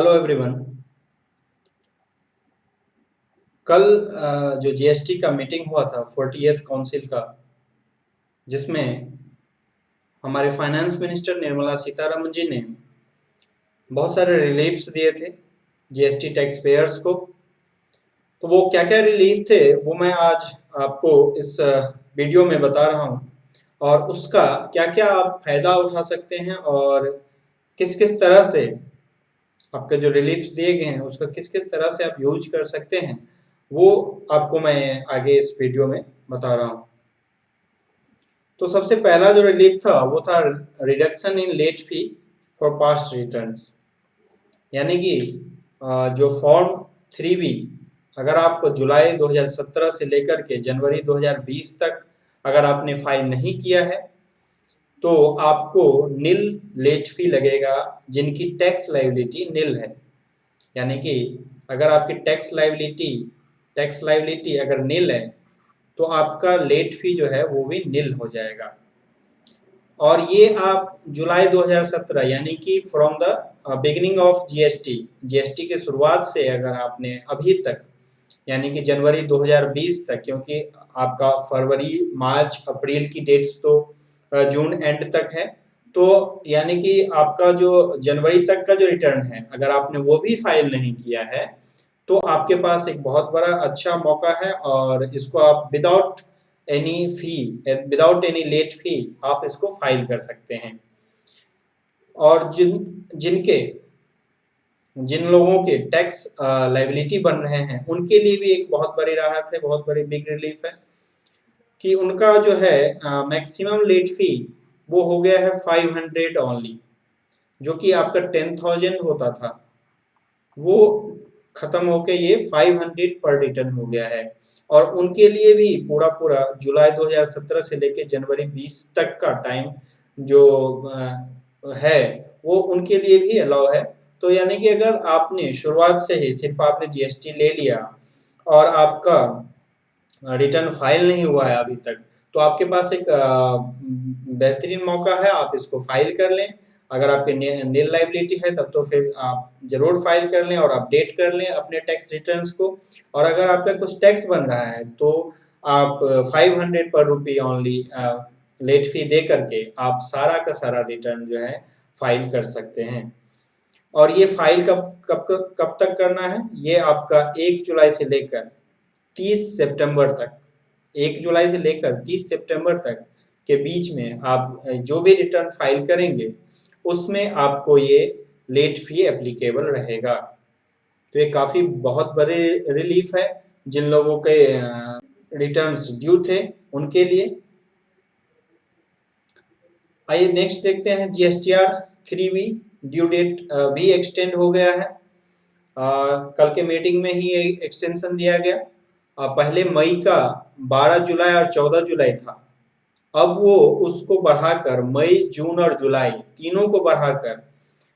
Hello everyone. कल जो GST का मीटिंग हुआ था 40th काउंसिल का, जिसमें हमारे फाइनेंस मिनिस्टर निर्मला सीतारमण जी ने बहुत सारे रिलीफ्स दिए थे जीएसटी टैक्स पेयर्स को। तो वो क्या क्या रिलीफ थे वो मैं आज आपको इस वीडियो में बता रहा हूँ, और उसका क्या क्या आप फायदा उठा सकते हैं और किस किस तरह से आपके जो रिलीफ्स दिए गए हैं उसका किस किस तरह से आप यूज कर सकते हैं, वो आपको मैं आगे इस वीडियो में बता रहा हूँ। तो सबसे पहला जो रिलीफ था वो था reduction in late fee for past returns. यानी कि जो फॉर्म 3B, अगर आप जुलाई 2017 से लेकर के जनवरी 2020 तक अगर आपने फाइल नहीं किया है तो आपको निल लेट फी लगेगा, जिनकी टैक्स लायबिलिटी निल है। यानी कि अगर आपकी टैक्स लायबिलिटी अगर निल है तो आपका लेट फी जो है वो भी निल हो जाएगा। और ये आप जुलाई 2017 यानी कि from the beginning of GST के शुरुआत से अगर आपने अभी तक यानी कि जनवरी 2020 तक, क्योंकि आपका फरवरी मार्च अप्रैल की डेट्स तो जून एंड तक है, तो यानी कि आपका जो जनवरी तक का जो रिटर्न है अगर आपने वो भी फाइल नहीं किया है तो आपके पास एक बहुत बड़ा अच्छा मौका है, और इसको आप विदाउट एनी लेट फी आप इसको फाइल कर सकते हैं। और जिन लोगों के टैक्स लायबिलिटी बन रहे हैं उनके लिए भी एक बहुत बड़ी राहत है, बहुत बड़ी बिग रिलीफ है कि उनका जो है मैक्सिमम लेट फी वो हो गया है 500 ओनली, जो कि आपका 10,000 होता था वो खत्म होके ये 500 पर रिटर्न हो गया है। और उनके लिए भी पूरा पूरा जुलाई 2017 से लेके जनवरी 20 तक का टाइम जो है वो उनके लिए भी अलाउ है। तो यानी कि अगर आपने शुरुआत से ही सिर्फ आपने जीएसटी ले लिया और आपका रिटर्न फाइल नहीं हुआ है अभी तक, तो आपके पास एक बेहतरीन मौका है, आप इसको फाइल कर लें। अगर आपके नील लायबिलिटी है तब तो फिर आप जरूर फाइल कर लें और अपडेट कर लें अपने टैक्स रिटर्न्स को। और अगर आपका कुछ टैक्स बन रहा है तो आप 500 पर रुपी ओनली लेट फी दे करके आप सारा का सारा रिटर्न जो है फाइल कर सकते हैं। और ये फाइल कब तक करना है, ये आपका 1 जुलाई से लेकर 30 सितंबर तक, 1 जुलाई से लेकर 30 सितंबर तक के बीच में आप जो भी रिटर्न फाइल करेंगे उसमें आपको ये लेट फी एप्लीकेबल रहेगा। तो ये काफ़ी बहुत बड़े रिलीफ है जिन लोगों के रिटर्न्स ड्यू थे उनके लिए। आइए नेक्स्ट देखते हैं, जीएसटीआर 3B ड्यू डेट भी एक्सटेंड हो गया है। कल के मीटिंग में ही एक्सटेंशन दिया गया। पहले मई का 12 जुलाई और 14 जुलाई था, अब वो उसको बढ़ाकर मई जून और जुलाई तीनों को बढ़ाकर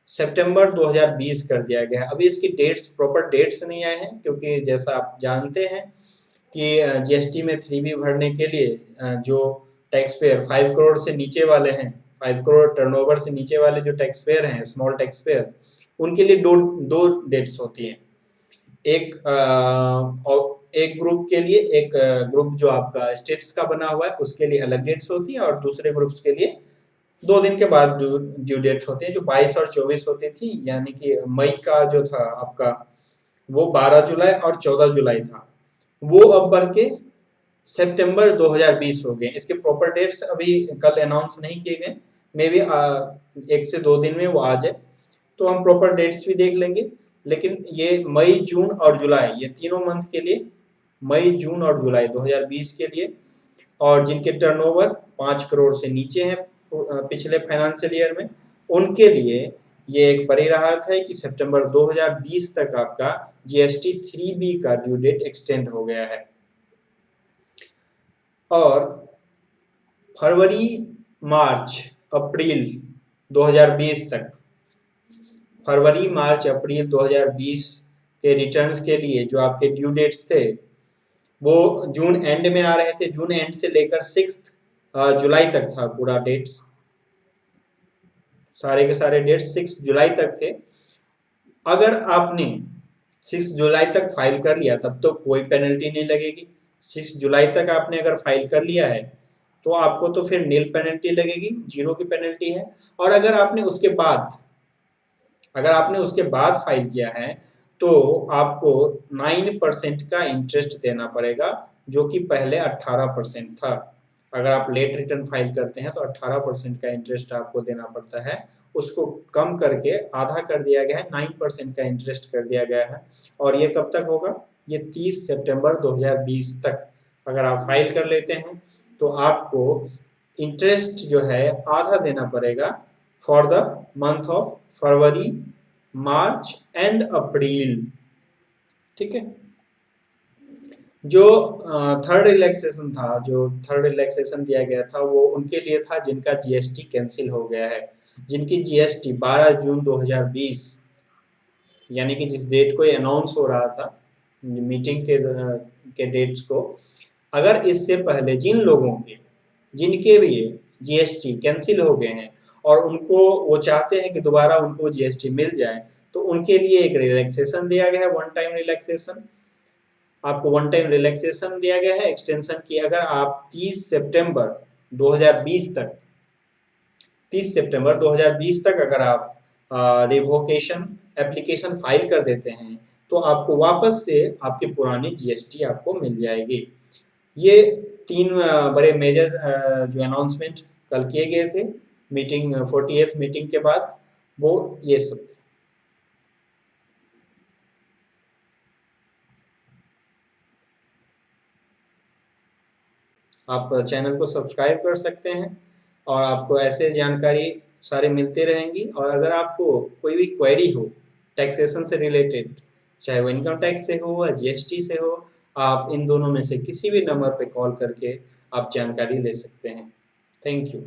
सितंबर 2020 कर दिया गया। अभी इसकी प्रॉपर डेट्स नहीं आए हैं, क्योंकि जैसा आप जानते हैं कि जीएसटी में 3B भरने के लिए जो टैक्स पेयर 5 करोड़ से नीचे वाले हैं, 5 करोड़ टर्नओवर से नीचे वाले जो टैक्स पेयर हैं, स्मॉल टैक्स पेयर, उनके लिए दो डेट्स होती हैं। एक ग्रुप के लिए, एक ग्रुप जो आपका स्टेट्स का बना हुआ है उसके लिए अलग डेट्स होती है, और दूसरे ग्रुप्स के लिए 2 दिन के बाद ड्यू डेट होती है, जो 22 और 24 होती थी। यानी कि मई का जो था आपका वो 12 जुलाई और 14 जुलाई था, वो अब बढ़ के सितंबर 2020 हो गए। इसके प्रॉपर डेट्स अभी कल अनाउंस नहीं किए गए, मे बी 1 से 2 दिन में वो आ जाए तो हम प्रॉपर डेट्स भी देख लेंगे। लेकिन ये मई जून और जुलाई, ये तीनों मंथ के लिए, मई जून और जुलाई 2020 के लिए, और जिनके टर्नओवर 5 करोड़ से नीचे हैं पिछले फाइनेंशियल ईयर में, उनके लिए ये एक बड़ी राहत है कि सितंबर 2020 तक आपका जीएसटी 3B का ड्यू डेट एक्सटेंड हो गया है। और फरवरी मार्च अप्रैल 2020 तक, फरवरी मार्च अप्रैल 2020 के रिटर्न्स के लिए जो आपके ड्यू डेट्स थे वो जून एंड में आ रहे थे। जून एंड से लेकर 6 जुलाई तक था पूरा डेट्स, सारे के सारे डेट्स 6 जुलाई तक थे। अगर आपने 6 जुलाई तक फाइल कर लिया तब तो कोई पेनल्टी नहीं लगेगी। 6 जुलाई तक आपने अगर फाइल कर लिया है तो आपको तो फिर नील पेनल्टी लगेगी, जीरो की पेनल्टी है। और अगर आपने उसके बाद फाइल किया है तो आपको 9% का इंटरेस्ट देना पड़ेगा, जो कि पहले 18% था। अगर आप लेट रिटर्न फाइल करते हैं तो 18% का इंटरेस्ट आपको देना पड़ता है, उसको कम करके आधा कर दिया गया है, 9% का इंटरेस्ट कर दिया गया है। और ये कब तक होगा? ये 30 सितंबर 2020 तक अगर आप फाइल कर लेते हैं तो आपको इंटरेस्ट जो है आधा देना पड़ेगा for the month of February, March and April. ठीक है। जो थर्ड रिलैक्सेशन दिया गया था वो उनके लिए था जिनका जीएसटी कैंसिल हो गया है, जिनकी जीएसटी 12 जून 2020 यानी कि जिस डेट को अनाउंस हो रहा था मीटिंग के डेट्स को, अगर इससे पहले जिनके भी जीएसटी कैंसिल हो गए हैं और उनको वो चाहते हैं कि दोबारा उनको जीएसटी मिल जाए, तो उनके लिए एक रिलैक्सेशन दिया गया है, वन टाइम रिलैक्सेशन। आपको वन टाइम रिलैक्सेशन दिया गया है एक्सटेंशन की। अगर आप 30 सितंबर 2020 तक अगर आप रिवोकेशन एप्लीकेशन फाइल कर देते हैं तो आपको वापस से आपकी पुरानी जीएसटी आपको मिल जाएगी। ये 3 बड़े मेजर जो अनाउंसमेंट कल किए गए थे मीटिंग 40th मीटिंग के बाद, वो ये सब। आप चैनल को सब्सक्राइब कर सकते हैं और आपको ऐसे जानकारी सारे मिलते रहेंगी। और अगर आपको कोई भी क्वेरी हो टैक्सेशन से रिलेटेड, चाहे वो इनकम टैक्स से हो या जीएसटी से हो, आप इन दोनों में से किसी भी नंबर पे कॉल करके आप जानकारी ले सकते हैं। Thank you.